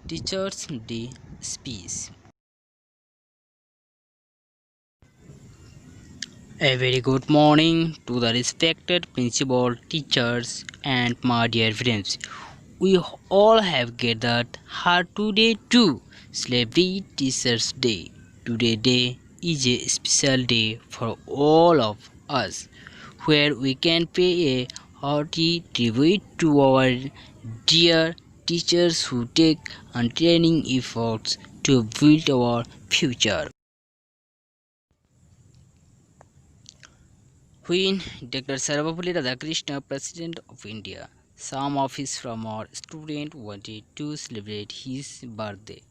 Teachers Day speech. A very good morning to the respected principal, teachers, and my dear friends. We all have gathered here today to celebrate Teachers Day. Today day is a special day for all of us, where we can pay a hearty tribute to our dear teachers who take untraining efforts to build our future. When Dr. Sarvapalli Radhakrishna, President of India, some of his former students wanted to celebrate his birthday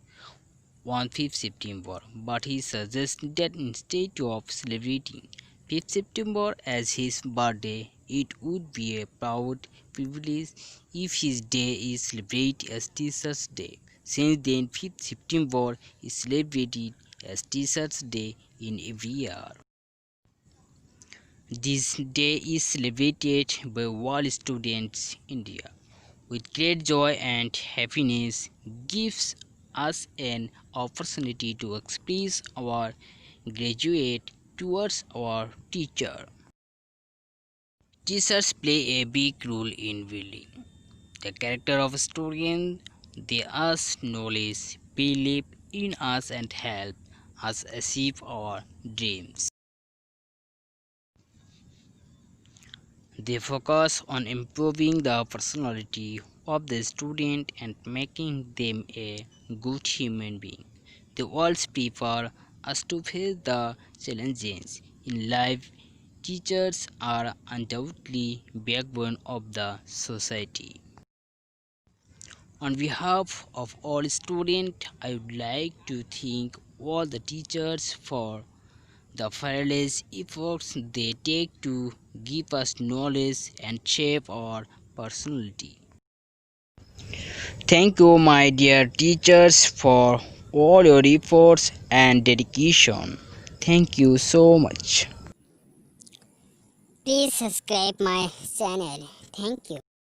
on 5th September, but he suggested that instead of celebrating 5th September as his birthday, it would be a proud privilege if his day is celebrated as Teachers' Day. Since then, 5th September is celebrated as Teachers' Day in every year. This day is celebrated by all students in India with great joy and happiness, gives us an opportunity to express our gratitude towards our teacher. Teachers play a big role in building the character of a student. They us knowledge, believe in us, and help us achieve our dreams. They focus on improving the personality of the student and making them a good human being. They also prepare us to face the challenges in life. Teachers are undoubtedly backbone of the society. On behalf of all students, I would like to thank all the teachers for the fearless efforts they take to give us knowledge and shape our personality. Thank you, my dear teachers, for all your efforts and dedication. Thank you so much. Please subscribe my channel. Thank you.